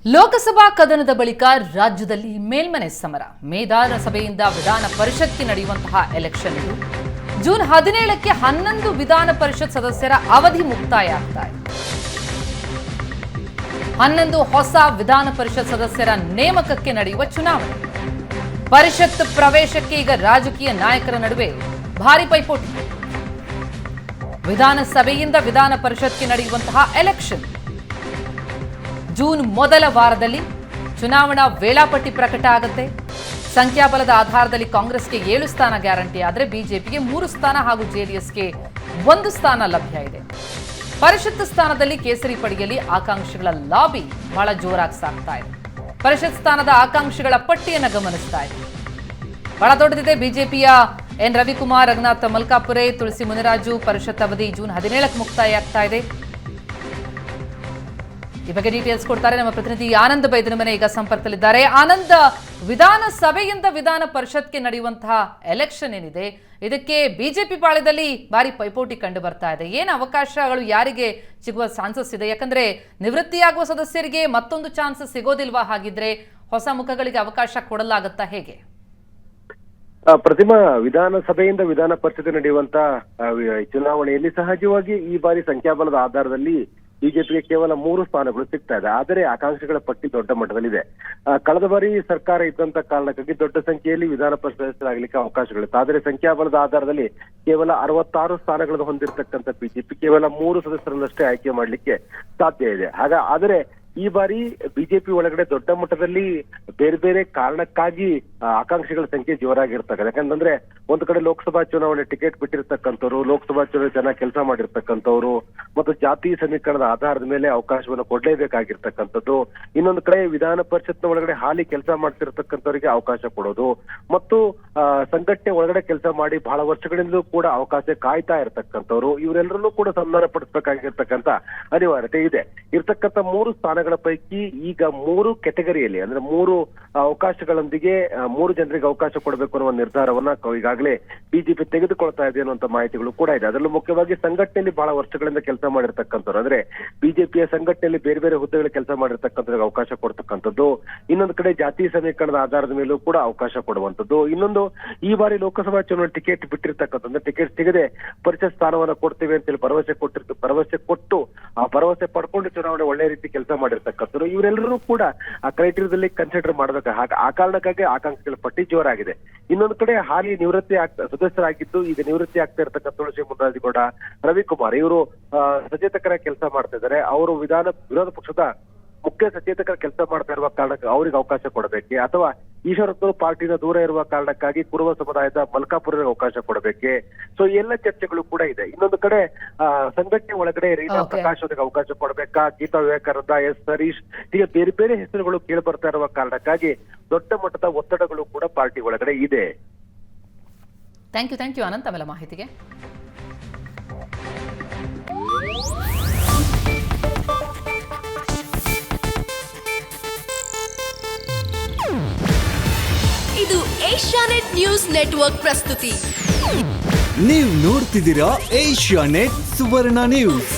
ಲೋಕಸಭಾ ಕದನದ ಬಳಿಕ ರಾಜ್ಯದಲ್ಲಿ ಮೇಲ್ಮನೆ ಸಮರ. ವಿಧಾನಸಭೆಯಿಂದ ವಿಧಾನ ಪರಿಷತ್ಗೆ ನಡೆಯುವಂತಹ ಎಲೆಕ್ಷನ್ ಇದು. ಜೂನ್ 17ಕ್ಕೆ 11 ವಿಧಾನ ಪರಿಷತ್ ಸದಸ್ಯರ ಅವಧಿ ಮುಕ್ತಾಯ ಆಗ್ತಾ ಇದೆ. 11 ಹೊಸ ವಿಧಾನ ಪರಿಷತ್ ಸದಸ್ಯರ ನೇಮಕಕ್ಕೆ ನಡೆಯುವ ಚುನಾವಣೆ. ಪರಿಷತ್ ಪ್ರವೇಶಕ್ಕೆ ಈಗ ರಾಜಕೀಯ ನಾಯಕರ ನಡುವೆ ಭಾರಿ ಪೈಪೋಟಿ. ವಿಧಾನಸಭೆಯಿಂದ ವಿಧಾನ ಪರಿಷತ್ಗೆ ನಡೆಯುವಂತಹ ಎಲೆಕ್ಷನ್ ಜೂನ್ ಮೊದಲ ವಾರದಲ್ಲಿ ಚುನಾವಣಾ ವೇಳಾಪಟ್ಟಿ ಪ್ರಕಟ ಆಗುತ್ತೆ. ಸಂಖ್ಯಾಬಲದ ಆಧಾರದಲ್ಲಿ ಕಾಂಗ್ರೆಸ್ಗೆ 7 ಸ್ಥಾನ ಗ್ಯಾರಂಟಿ ಆದರೆ ಬಿಜೆಪಿಗೆ 3 ಸ್ಥಾನ ಹಾಗೂ ಜೆಡಿಎಸ್ಗೆ 1 ಸ್ಥಾನ ಲಭ್ಯ ಇದೆ. ಪರಿಷತ್ ಸ್ಥಾನದಲ್ಲಿ ಕೇಸರಿ ಪಡೆಯಲ್ಲಿ ಆಕಾಂಕ್ಷಿಗಳ ಲಾಬಿ ಬಹಳ ಜೋರಾಗಿ ಸಾಗ್ತಾ ಇದೆ. ಪರಿಷತ್ ಸ್ಥಾನದ ಆಕಾಂಕ್ಷಿಗಳ ಪಟ್ಟಿಯನ್ನು ಗಮನಿಸ್ತಾ ಇದೆ. ಬಹಳ ದೊಡ್ಡದಿದೆ. ಬಿಜೆಪಿಯ ಎನ್ ರವಿಕುಮಾರ್, ರಘುನಾಥ್ ಮಲ್ಕಾಪುರೆ, ತುಳಸಿ ಮುನಿರಾಜು ಪರಿಷತ್ ಅವಧಿ ಜೂನ್ 17ಕ್ಕೆ ಮುಕ್ತಾಯ ಆಗ್ತಾ ಇದೆ. ಈ ಬಗ್ಗೆ ಡೀಟೇಲ್ಸ್ ಕೊಡ್ತಾರೆ ನಮ್ಮ ಪ್ರತಿನಿಧಿ ಆನಂದ್ ಬೈದನಮನೆ ಈಗ ಸಂಪರ್ಕದಲ್ಲಿದ್ದಾರೆ. ಆನಂದ್, ವಿಧಾನಸಭೆಯಿಂದ ವಿಧಾನ ಪರಿಷತ್ಗೆ ನಡೆಯುವಂತಹ ಎಲೆಕ್ಷನ್ ಏನಿದೆ ಇದಕ್ಕೆ ಬಿಜೆಪಿ ಪಾಳ್ಯದಲ್ಲಿ ಭಾರಿ ಪೈಪೋಟಿ ಕಂಡು ಬರ್ತಾ ಇದೆ. ಏನು ಅವಕಾಶಗಳು ಯಾರಿಗೆ ಸಿಗುವ ಚಾನ್ಸಸ್ ಇದೆ? ಯಾಕಂದ್ರೆ ನಿವೃತ್ತಿಯಾಗುವ ಸದಸ್ಯರಿಗೆ ಮತ್ತೊಂದು ಚಾನ್ಸಸ್ ಸಿಗೋದಿಲ್ವಾ? ಹಾಗಿದ್ರೆ ಹೊಸ ಮುಖಗಳಿಗೆ ಅವಕಾಶ ಕೊಡಲಾಗುತ್ತಾ? ಹೇಗೆ ಪ್ರತಿಮಾ, ವಿಧಾನಸಭೆಯಿಂದ ವಿಧಾನ ಪರಿಷತ್ ನಡೆಯುವಂತ ಚುನಾವಣೆಯಲ್ಲಿ ಸಹಜವಾಗಿ ಈ ಬಾರಿ ಸಂಖ್ಯಾಬಲದ ಆಧಾರದಲ್ಲಿ ಬಿಜೆಪಿಗೆ ಕೇವಲ 3 ಸ್ಥಾನಗಳು ಸಿಗ್ತಾ ಇದೆ. ಆದರೆ ಆಕಾಂಕ್ಷಿಗಳ ಪಟ್ಟಿ ದೊಡ್ಡ ಮಟ್ಟದಲ್ಲಿದೆ. ಕಳೆದ ಬಾರಿ ಸರ್ಕಾರ ಇದ್ದಂತ ಕಾರಣಕ್ಕಾಗಿ ದೊಡ್ಡ ಸಂಖ್ಯೆಯಲ್ಲಿ ವಿಧಾನ ಪರಿಷತ್ ಅವಕಾಶಗಳಿತ್ತು. ಆದರೆ ಸಂಖ್ಯಾಬಲದ ಆಧಾರದಲ್ಲಿ ಕೇವಲ 66 ಸ್ಥಾನಗಳನ್ನು ಹೊಂದಿರತಕ್ಕಂಥ ಬಿಜೆಪಿ ಕೇವಲ 3 ಸದಸ್ಯರನ್ನಷ್ಟೇ ಆಯ್ಕೆ ಮಾಡಲಿಕ್ಕೆ ಸಾಧ್ಯ ಇದೆ. ಆದರೆ ಈ ಬಾರಿ ಬಿಜೆಪಿ ಒಳಗಡೆ ದೊಡ್ಡ ಮಟ್ಟದಲ್ಲಿ ಬೇರೆ ಬೇರೆ ಕಾರಣಕ್ಕಾಗಿ ಆಕಾಂಕ್ಷಿಗಳ ಸಂಖ್ಯೆ ಜೋರಾಗಿರ್ತಕ್ಕಂಥ. ಯಾಕಂತಂದ್ರೆ ಒಂದು ಕಡೆ ಲೋಕಸಭಾ ಚುನಾವಣೆ ಟಿಕೆಟ್ ಬಿಟ್ಟಿರ್ತಕ್ಕಂಥವ್ರು, ಲೋಕಸಭಾ ಚುನಾವಣೆ ಚೆನ್ನಾಗಿ ಕೆಲಸ ಮಾಡಿರ್ತಕ್ಕಂಥವ್ರು ಮತ್ತು ಜಾತಿ ಸಮೀಕರಣದ ಆಧಾರದ ಮೇಲೆ ಅವಕಾಶವನ್ನು ಕೊಡ್ಲೇಬೇಕಾಗಿರ್ತಕ್ಕಂಥದ್ದು. ಇನ್ನೊಂದು ಕಡೆ ವಿಧಾನ ಪರಿಷತ್ನ ಒಳಗಡೆ ಹಾಲಿ ಕೆಲಸ ಮಾಡ್ತಿರ್ತಕ್ಕಂಥವ್ರಿಗೆ ಅವಕಾಶ ಕೊಡೋದು ಮತ್ತು ಸಂಘಟನೆ ಒಳಗಡೆ ಕೆಲಸ ಮಾಡಿ ಬಹಳ ವರ್ಷಗಳಿಂದಲೂ ಕೂಡ ಅವಕಾಶ ಕಾಯ್ತಾ ಇರ್ತಕ್ಕಂಥವ್ರು, ಇವರೆಲ್ಲರನ್ನೂ ಕೂಡ ಸನ್ಮಾನ ಪಡಿಸಬೇಕಾಗಿರ್ತಕ್ಕಂಥ ಅನಿವಾರ್ಯತೆ ಇದೆ. ಇರ್ತಕ್ಕಂಥ 3 ಸ್ಥಾನಗಳ ಪೈಕಿ ಈಗ 3 ಕೆಟಗರಿಯಲ್ಲಿ ಅಂದ್ರೆ 3 ಅವಕಾಶಗಳೊಂದಿಗೆ 3 ಜನರಿಗೆ ಅವಕಾಶ ಕೊಡಬೇಕು ಅನ್ನುವ ನಿರ್ಧಾರವನ್ನ ಈಗಾಗಲೇ ಬಿಜೆಪಿ ತೆಗೆದುಕೊಳ್ತಾ ಇದೆ ಅನ್ನುವಂತ ಮಾಹಿತಿಗಳು ಕೂಡ ಇದೆ. ಅದರಲ್ಲೂ ಮುಖ್ಯವಾಗಿ ಸಂಘಟನೆಯಲ್ಲಿ ಬಹಳ ವರ್ಷಗಳಿಂದ ಕೆಲಸ ಮಾಡಿರ್ತಕ್ಕಂಥವ್ರು, ಅಂದ್ರೆ ಬಿಜೆಪಿಯ ಸಂಘಟನೆಯಲ್ಲಿ ಬೇರೆ ಬೇರೆ ಹುದ್ದೆಗಳ ಕೆಲಸ ಮಾಡಿರ್ತಕ್ಕಂಥವ್ರಿಗೆ ಅವಕಾಶ ಕೊಡ್ತಕ್ಕಂಥದ್ದು. ಇನ್ನೊಂದು ಕಡೆ ಜಾತಿ ಸಮೀಕರಣದ ಆಧಾರದ ಮೇಲೂ ಕೂಡ ಅವಕಾಶ ಕೊಡುವಂಥದ್ದು. ಇನ್ನೊಂದು, ಈ ಬಾರಿ ಲೋಕಸಭಾ ಚುನಾವಣೆ ಟಿಕೆಟ್ ಬಿಟ್ಟಿರ್ತಕ್ಕಂಥ ಟಿಕೆಟ್ ಸಿಗದೆ ಪರಿಷತ್ ಸ್ಥಾನವನ್ನ ಕೊಡ್ತೇವೆ ಅಂತೇಳಿ ಭರವಸೆ ಕೊಟ್ಟು ಆ ಭರವಸೆ ಪಡ್ಕೊಂಡು ಚುನಾವಣೆ ಒಳ್ಳೆ ರೀತಿ ಕೆಲಸ ಮಾಡಿರ್ತಕ್ಕಂಥವ್ರು, ಇವರೆಲ್ಲರೂ ಕೂಡ ಆ ಕ್ರೈಟೀರಿಯಾದಲ್ಲಿ ಕನ್ಸಿಡರ್ ಮಾಡಬೇಕು. ಆ ಕಾರಣಕ್ಕಾಗಿ ಆಕಾಂಕ್ಷಿಗಳ ಪಟ್ಟಿ ಜೋರಾಗಿದೆ. ಇನ್ನೊಂದು ಕಡೆ ಹಾಲಿ ಸದಸ್ಯರಾಗಿದ್ದು ಈಗ ನಿವೃತ್ತಿ ಆಗ್ತಾ ಇರ್ತಕ್ಕಂಥ ತುಳಸಿ ಮುನಿರಾಜುಗೌಡ, ರವಿಕುಮಾರ್ ಇವರು ಸಚೇತಕರ ಕೆಲಸ ಮಾಡ್ತಾ ಇದ್ದಾರೆ. ಅವರು ವಿರೋಧ ಪಕ್ಷದ ಮುಖ್ಯ ಸಚೇತಕರ ಕೆಲಸ ಮಾಡ್ತಾ ಇರುವ ಕಾರಣಕ್ಕೆ ಅವ್ರಿಗೆ ಅವಕಾಶ ಕೊಡಬೇಕೆ, ಅಥವಾ ಈಶ್ವರಪ್ಪನವರು ಪಾರ್ಟಿನ ದೂರ ಇರುವ ಕಾರಣಕ್ಕಾಗಿ ಕುರುಬ ಸಮುದಾಯದ ಮಲ್ಕಾಪುರ ಅವಕಾಶ ಕೊಡಬೇಕೆ? ಸೊ ಎಲ್ಲ ಚರ್ಚೆಗಳು ಕೂಡ ಇದೆ. ಇನ್ನೊಂದು ಕಡೆ ಸಂಘಟನೆ ಒಳಗಡೆ ರೀನಾ ಪ್ರಕಾಶ್ ಅವರಿಗೆ ಅವಕಾಶ ಕೊಡಬೇಕಾ, ಗೀತಾ ವಿವೇಕಾನಂದ, ಎಸ್ ಹರೀಶ್, ಹೀಗೆ ಬೇರೆ ಬೇರೆ ಹೆಸರುಗಳು ಕೇಳಿ ಬರ್ತಾ ಇರುವ ಕಾರಣಕ್ಕಾಗಿ ದೊಡ್ಡ ಮಟ್ಟದ ಒತ್ತಡಗಳು ಕೂಡ ಪಾರ್ಟಿ ಒಳಗಡೆ ಇದೆ. ಥ್ಯಾಂಕ್ ಯು ಅನಂತ್ ಆಮೇಲೆ ಮಾಹಿತಿಗೆ. ಇದು ಏಷ್ಯಾನೆಟ್ ನ್ಯೂಸ್ ನೆಟ್ವರ್ಕ್ ಪ್ರಸ್ತುತಿ. ನೀವು ನೋಡ್ತಿದ್ದೀರಾ ಏಷ್ಯಾನೆಟ್ ಸುವರ್ಣ ನ್ಯೂಸ್.